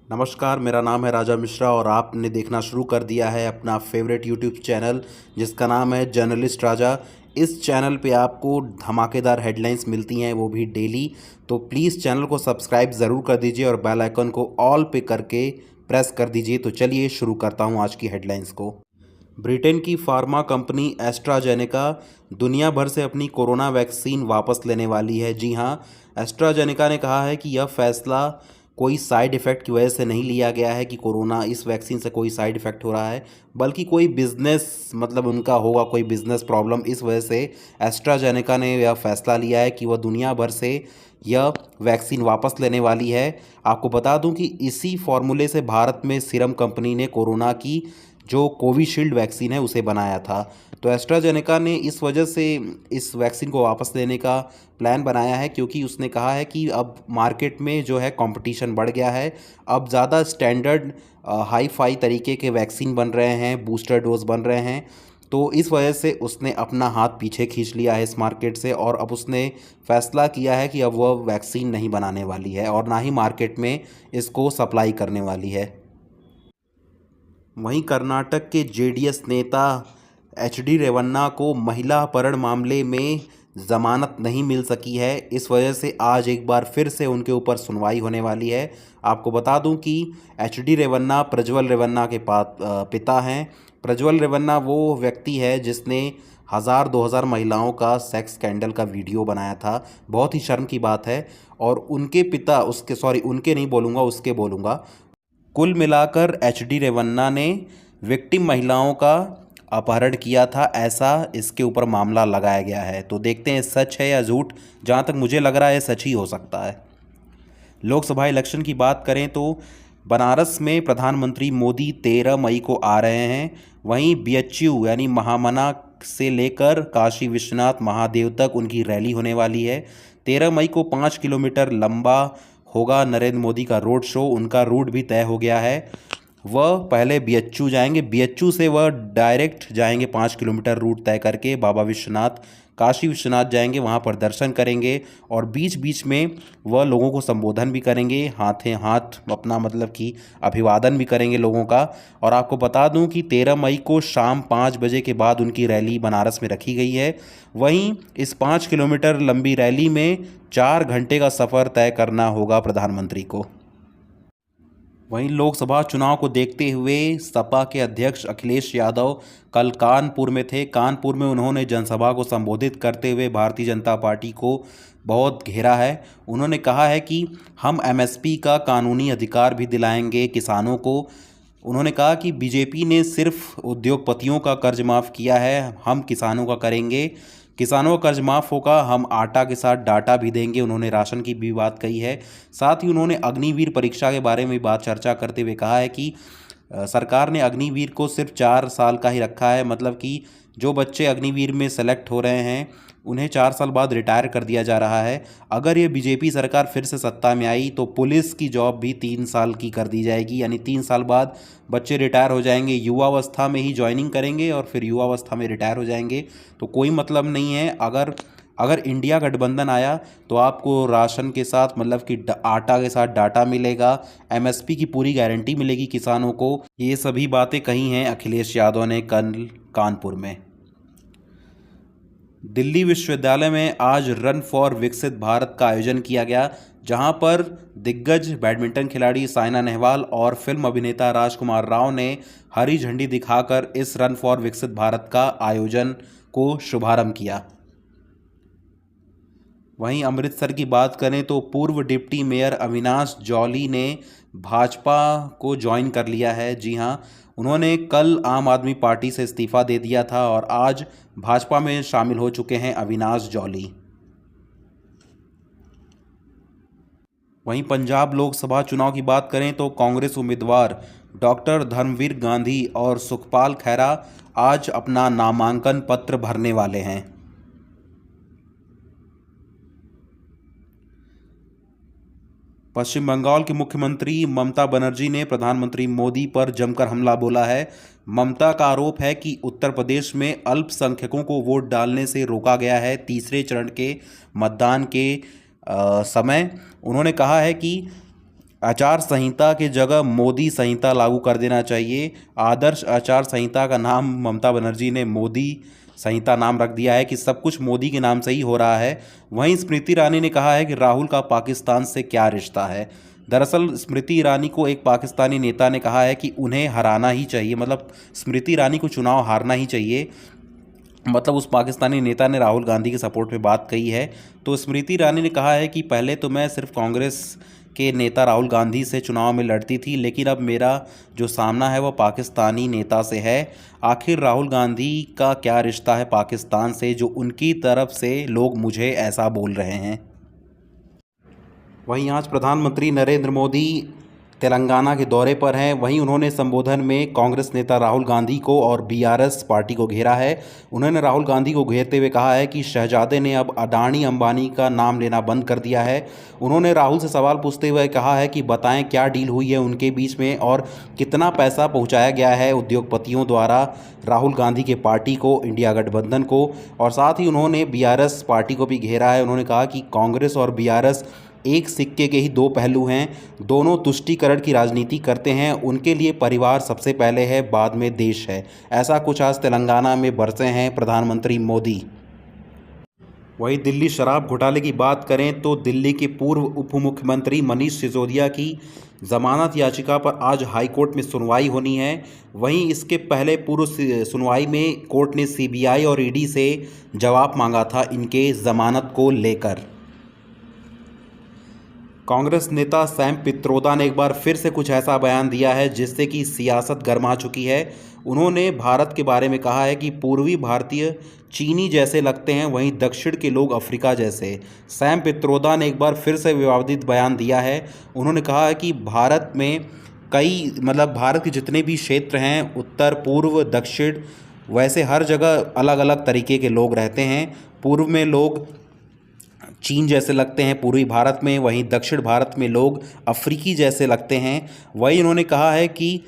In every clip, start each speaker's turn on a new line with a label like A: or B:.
A: नमस्कार, मेरा नाम है राजा मिश्रा और आपने देखना शुरू कर दिया है अपना फेवरेट यूट्यूब चैनल जिसका नाम है जर्नलिस्ट राजा। इस चैनल पे आपको धमाकेदार हेडलाइंस मिलती हैं, वो भी डेली। तो प्लीज़ चैनल को सब्सक्राइब ज़रूर कर दीजिए और बेल आइकन को ऑल पे करके प्रेस कर दीजिए। तो चलिए शुरू करता हूँ आज की हेडलाइंस को। ब्रिटेन की फार्मा कंपनी एस्ट्राजेनेका दुनिया भर से अपनी कोरोना वैक्सीन वापस लेने वाली है। जी हाँ, एस्ट्राजेनेका ने कहा है कि यह फैसला कोई साइड इफ़ेक्ट की वजह से नहीं लिया गया है कि कोरोना इस वैक्सीन से कोई साइड इफ़ेक्ट हो रहा है, बल्कि कोई बिज़नेस मतलब उनका होगा कोई बिज़नेस प्रॉब्लम, इस वजह से एस्ट्राजेनेका ने यह फैसला लिया है कि वह दुनिया भर से यह वैक्सीन वापस लेने वाली है। आपको बता दूं कि इसी फार्मूले से भारत में सीरम कंपनी ने कोरोना की जो कोविशील्ड वैक्सीन है उसे बनाया था। तो एस्ट्राजेनेका ने इस वजह से इस वैक्सीन को वापस लेने का प्लान बनाया है क्योंकि उसने कहा है कि अब मार्केट में जो है कंपटीशन बढ़ गया है। अब ज़्यादा स्टैंडर्ड हाई फाई तरीके के वैक्सीन बन रहे हैं, बूस्टर डोज बन रहे हैं। तो इस वजह से उसने अपना हाथ पीछे खींच लिया है इस मार्केट से और अब उसने फैसला किया है कि अब वह वैक्सीन नहीं बनाने वाली है और ना ही मार्केट में इसको सप्लाई करने वाली है। वहीं कर्नाटक के जेडीएस नेता एचडी रेवन्ना को महिला अपहरण मामले में जमानत नहीं मिल सकी है। इस वजह से आज एक बार फिर से उनके ऊपर सुनवाई होने वाली है। आपको बता दूं कि एचडी रेवन्ना प्रज्वल रेवन्ना के पिता हैं। प्रज्वल रेवन्ना वो व्यक्ति है जिसने 1000-2000 महिलाओं का सेक्स स्कैंडल का वीडियो बनाया था। बहुत ही शर्म की बात है। और उनके पिता उसके सॉरी उनके नहीं बोलूँगा, उसके बोलूँगा। कुल मिलाकर एचडी रेवन्ना ने विक्टिम महिलाओं का अपहरण किया था, ऐसा इसके ऊपर मामला लगाया गया है। तो देखते हैं सच है या झूठ। जहाँ तक मुझे लग रहा है सच ही हो सकता है। लोकसभा इलेक्शन की बात करें तो बनारस में प्रधानमंत्री मोदी 13 मई को आ रहे हैं। वहीं बीएचयू यानी महामना से लेकर काशी विश्वनाथ महादेव तक उनकी रैली होने वाली है। 13 मई को 5 किलोमीटर लंबा होगा नरेंद्र मोदी का रोड शो। उनका रूट भी तय हो गया है। वह पहले बीएचयू जाएंगे, बीएचयू से वह डायरेक्ट जाएंगे 5 किलोमीटर रूट तय करके बाबा विश्वनाथ, काशी विश्वनाथ जाएंगे, वहाँ पर दर्शन करेंगे और बीच बीच में वह लोगों को संबोधन भी करेंगे, हाथ हाथ अपना मतलब कि अभिवादन भी करेंगे लोगों का। और आपको बता दूं कि 13 मई को शाम 5 बजे के बाद उनकी रैली बनारस में रखी गई है। वहीं इस 5 किलोमीटर लंबी रैली में 4 घंटे का सफ़र तय करना होगा प्रधानमंत्री को। वहीं लोकसभा चुनाव को देखते हुए सपा के अध्यक्ष अखिलेश यादव कल कानपुर में थे। कानपुर में उन्होंने जनसभा को संबोधित करते हुए भारतीय जनता पार्टी को बहुत घेरा है। उन्होंने कहा है कि हम एमएसपी का कानूनी अधिकार भी दिलाएंगे किसानों को। उन्होंने कहा कि बीजेपी ने सिर्फ उद्योगपतियों का कर्ज माफ़ किया है, हम किसानों का करेंगे। किसानों का कर्ज माफ़ होगा, हम आटा के साथ डाटा भी देंगे। उन्होंने राशन की भी बात कही है। साथ ही उन्होंने अग्निवीर परीक्षा के बारे में बात चर्चा करते हुए कहा है कि सरकार ने अग्निवीर को सिर्फ 4 साल का ही रखा है, मतलब कि जो बच्चे अग्निवीर में सेलेक्ट हो रहे हैं उन्हें 4 साल बाद रिटायर कर दिया जा रहा है। अगर ये बीजेपी सरकार फिर से सत्ता में आई तो पुलिस की जॉब भी 3 साल की कर दी जाएगी, यानी 3 साल बाद बच्चे रिटायर हो जाएंगे, युवावस्था में ही ज्वाइनिंग करेंगे और फिर युवावस्था में रिटायर हो जाएंगे। तो कोई मतलब नहीं है। अगर अगर इंडिया गठबंधन आया तो आपको राशन के साथ मतलब कि आटा के साथ डाटा मिलेगा, एमएसपी की पूरी गारंटी मिलेगी किसानों को। ये सभी बातें कही हैं अखिलेश यादव ने कल कानपुर में। दिल्ली विश्वविद्यालय में आज रन फॉर विकसित भारत का आयोजन किया गया, जहां पर दिग्गज बैडमिंटन खिलाड़ी साइना नेहवाल और फिल्म अभिनेता राजकुमार राव ने हरी झंडी दिखाकर इस रन फॉर विकसित भारत का आयोजन को शुभारंभ किया। वहीं अमृतसर की बात करें तो पूर्व डिप्टी मेयर अविनाश जौली ने भाजपा को ज्वाइन कर लिया है। जी हां, उन्होंने कल आम आदमी पार्टी से इस्तीफा दे दिया था और आज भाजपा में शामिल हो चुके हैं अविनाश जौली। वहीं पंजाब लोकसभा चुनाव की बात करें तो कांग्रेस उम्मीदवार डॉक्टर धर्मवीर गांधी और सुखपाल खैरा आज अपना नामांकन पत्र भरने वाले हैं। पश्चिम बंगाल की मुख्यमंत्री ममता बनर्जी ने प्रधानमंत्री मोदी पर जमकर हमला बोला है। ममता का आरोप है कि उत्तर प्रदेश में अल्पसंख्यकों को वोट डालने से रोका गया है तीसरे चरण के मतदान के समय। उन्होंने कहा है कि आचार संहिता की जगह मोदी संहिता लागू कर देना चाहिए। आदर्श आचार संहिता का नाम ममता बनर्जी ने मोदी संहिता नाम रख दिया है कि सब कुछ मोदी के नाम से ही हो रहा है। वहीं स्मृति ईरानी ने कहा है कि राहुल का पाकिस्तान से क्या रिश्ता है। दरअसल स्मृति ईरानी को एक पाकिस्तानी नेता ने कहा है कि उन्हें हराना ही चाहिए, मतलब स्मृति ईरानी को चुनाव हारना ही चाहिए। मतलब उस पाकिस्तानी नेता ने राहुल गांधी के सपोर्ट में बात कही है। तो स्मृति ईरानी ने कहा है कि पहले तो मैं सिर्फ कांग्रेस के नेता राहुल गांधी से चुनाव में लड़ती थी, लेकिन अब मेरा जो सामना है वो पाकिस्तानी नेता से है। आखिर राहुल गांधी का क्या रिश्ता है पाकिस्तान से जो उनकी तरफ से लोग मुझे ऐसा बोल रहे हैं। वहीं आज प्रधानमंत्री नरेंद्र मोदी तेलंगाना के दौरे पर हैं। वहीं उन्होंने संबोधन में कांग्रेस नेता राहुल गांधी को और बीआरएस पार्टी को घेरा है। उन्होंने राहुल गांधी को घेरते हुए कहा है कि शहजादे ने अब अडानी अंबानी का नाम लेना बंद कर दिया है। उन्होंने राहुल से सवाल पूछते हुए कहा है कि बताएं क्या डील हुई है उनके बीच में और कितना पैसा पहुँचाया गया है उद्योगपतियों द्वारा राहुल गांधी के पार्टी को, इंडिया गठबंधन को। और साथ ही उन्होंने बीआरएस पार्टी को भी घेरा है। उन्होंने कहा कि कांग्रेस और बीआरएस एक सिक्के के ही दो पहलू हैं, दोनों तुष्टीकरण की राजनीति करते हैं। उनके लिए परिवार सबसे पहले है, बाद में देश है। ऐसा कुछ आज तेलंगाना में बरसे हैं प्रधानमंत्री मोदी। वहीं दिल्ली शराब घोटाले की बात करें तो दिल्ली के पूर्व उप मुख्यमंत्री मनीष सिसोदिया की जमानत याचिका पर आज हाईकोर्ट में सुनवाई होनी है। वहीं इसके पहले पूर्व सुनवाई में कोर्ट ने सीबीआई और ईडी से जवाब मांगा था इनके जमानत को लेकर। कांग्रेस नेता सैम पित्रोदा ने एक बार फिर से कुछ ऐसा बयान दिया है जिससे कि सियासत गर्मा चुकी है। उन्होंने भारत के बारे में कहा है कि पूर्वी भारतीय चीनी जैसे लगते हैं, वहीं दक्षिण के लोग अफ्रीका जैसे। सैम पित्रोदा ने एक बार फिर से विवादित बयान दिया है। उन्होंने कहा है कि भारत में भारत के जितने भी क्षेत्र हैं, उत्तर पूर्व दक्षिण, वैसे हर जगह अलग अलग तरीके के लोग रहते हैं। पूर्व में लोग चीन जैसे लगते हैं पूर्वी भारत में, वहीं दक्षिण भारत में लोग अफ्रीकी जैसे लगते हैं। वहीं उन्होंने कहा है कि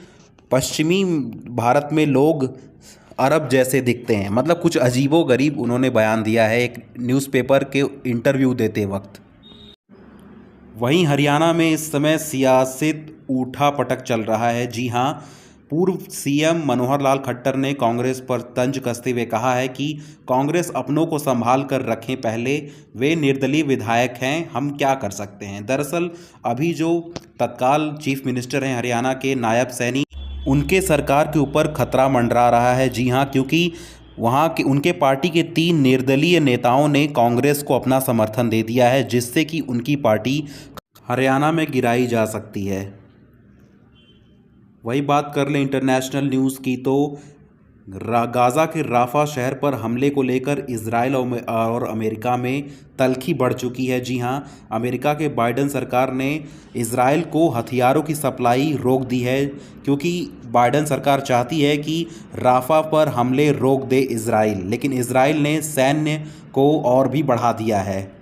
A: पश्चिमी भारत में लोग अरब जैसे दिखते हैं। मतलब कुछ अजीबोगरीब उन्होंने बयान दिया है एक न्यूज़पेपर के इंटरव्यू देते वक्त। वहीं हरियाणा में इस समय सियासत ऊठा-पटक चल रहा है। जी हाँ, पूर्व सीएम मनोहर लाल खट्टर ने कांग्रेस पर तंज कसते हुए कहा है कि कांग्रेस अपनों को संभाल कर रखें, पहले वे निर्दलीय विधायक हैं, हम क्या कर सकते हैं। दरअसल अभी जो तत्काल चीफ मिनिस्टर हैं हरियाणा के नायब सैनी, उनके सरकार के ऊपर खतरा मंडरा रहा है। जी हाँ, क्योंकि वहाँ के उनके पार्टी के 3 निर्दलीय नेताओं ने कांग्रेस को अपना समर्थन दे दिया है, जिससे कि उनकी पार्टी हरियाणा में गिराई जा सकती है। वही बात कर लें इंटरनेशनल न्यूज़ की तो गाज़ा के राफा शहर पर हमले को लेकर इजराइल और अमेरिका में तल्खी बढ़ चुकी है। जी हां, अमेरिका के बाइडेन सरकार ने इजराइल को हथियारों की सप्लाई रोक दी है, क्योंकि बाइडेन सरकार चाहती है कि राफा पर हमले रोक दे इजराइल, लेकिन इजराइल ने सैन्य को और भी बढ़ा दिया है।